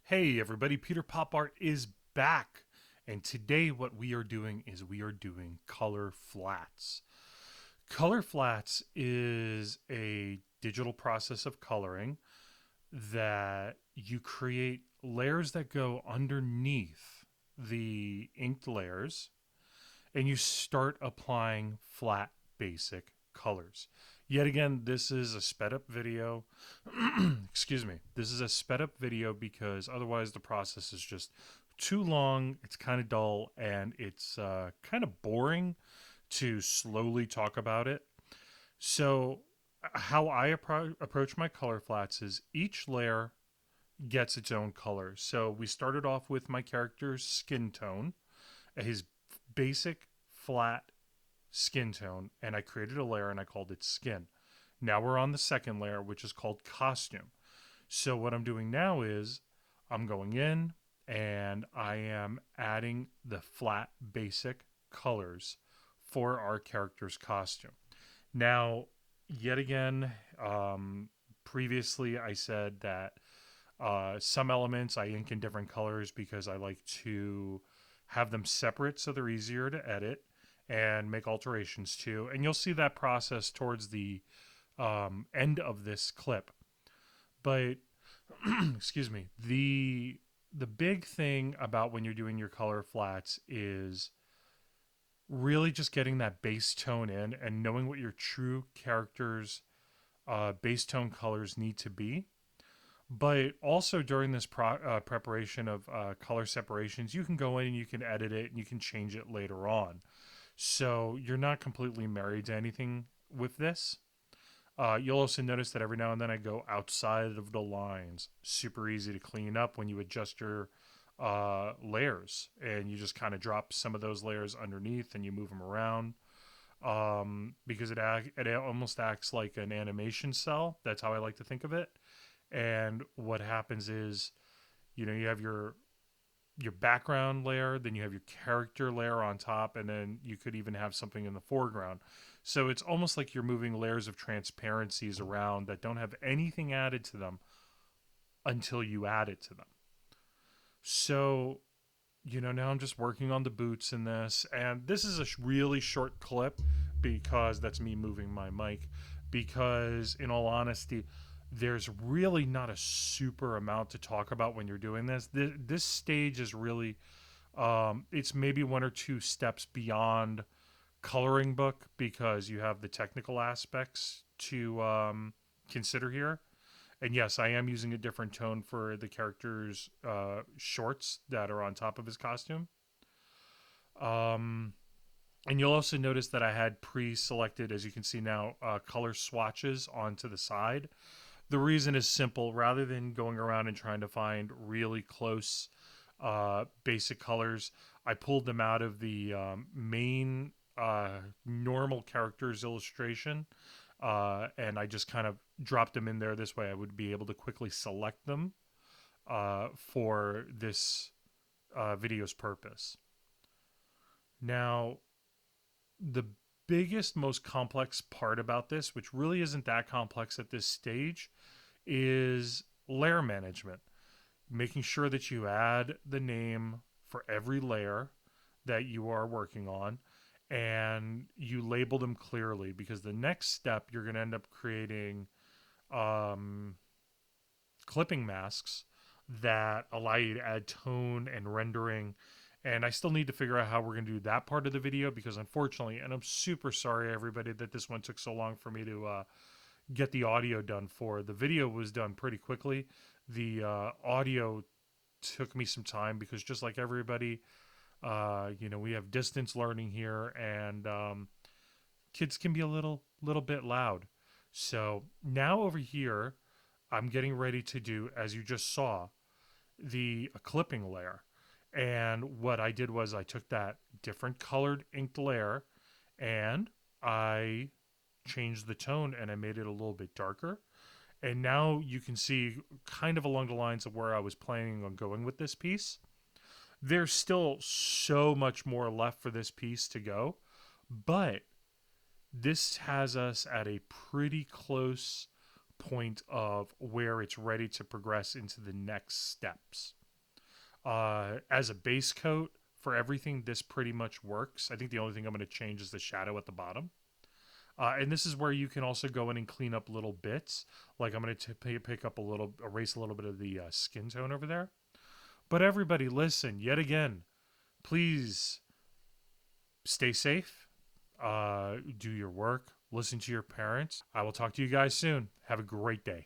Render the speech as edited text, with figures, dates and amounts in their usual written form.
Hey everybody, Peter Pop Art is back. And today what we are doing is we are doing color flats. Color flats is a digital process of coloring that you create layers that go underneath the inked layers and you start applying flat basic colors. Yet again, this is a sped up video. Excuse me. This is a sped up video because otherwise the process is just too long. It's kind of dull and it's kind of boring to slowly talk about it. So, how I approach my color flats is each layer gets its own color. So, we started off with my character's skin tone, his basic flat skin tone, and I created a layer and I called it skin. Now we're on the second layer, which is called costume. So what I'm doing now is I'm going in and I am adding the flat basic colors for our character's costume. Now, yet again, previously I said that some elements I ink in different colors because I like to have them separate so they're easier to edit and make alterations to. And you'll see that process towards the end of this clip. But excuse me, the big thing about when you're doing your color flats is really just getting that base tone in and knowing what your true character's base tone colors need to be. But also during this preparation of color separations, you can go in and you can edit it and you can change it later on. So you're not completely married to anything with this. You'll also notice that every now and then I go outside of the lines. Super easy to clean up when you adjust your layers and you just kind of drop some of those layers underneath and you move them around because it almost acts like an animation cell. That's how I like to think of it. And what happens is, you have your background layer, then you have your character layer on top, and then you could even have something in the foreground. So it's almost like you're moving layers of transparencies around that don't have anything added to them until you add it to them. So, now I'm just working on the boots in this, and this is a really short clip because that's me moving my mic. Because, in all honesty, there's really not a super amount to talk about when you're doing this. This stage is really, it's maybe one or two steps beyond coloring book because you have the technical aspects to consider here. And yes, I am using a different tone for the character's shorts that are on top of his costume. Um, and you'll also notice that I had pre-selected, as you can see now, color swatches onto the side. The reason is simple. Rather than going around and trying to find really close basic colors, I pulled them out of the main normal characters illustration, and I just kind of dropped them in there. This way I would be able to quickly select them for this video's purpose. Now, the biggest, most complex part about this, which really isn't that complex at this stage, is layer management. Making sure that you add the name for every layer that you are working on and you label them clearly because the next step you're going to end up creating um, clipping masks that allow you to add tone and rendering. And I still need to figure out how we're going to do that part of the video because unfortunately, and I'm super sorry everybody that this one took so long for me to get the audio done for. The video was done pretty quickly. The audio took me some time because just like everybody, we have distance learning here, and kids can be a little bit loud. So now over here, I'm getting ready to do, as you just saw, the clipping layer. And what I did was I took that different colored inked layer and I changed the tone and I made it a little bit darker. And now you can see kind of along the lines of where I was planning on going with this piece. There's still so much more left for this piece to go, but this has us at a pretty close point of where it's ready to progress into the next steps. As a base coat for everything, this pretty much works. I think the only thing I'm going to change is the shadow at the bottom. And this is where you can also go in and clean up little bits. Like I'm going to pick up a little, erase a little bit of the skin tone over there. But everybody, listen, yet again, please stay safe, do your work, listen to your parents. I will talk to you guys soon. Have a great day.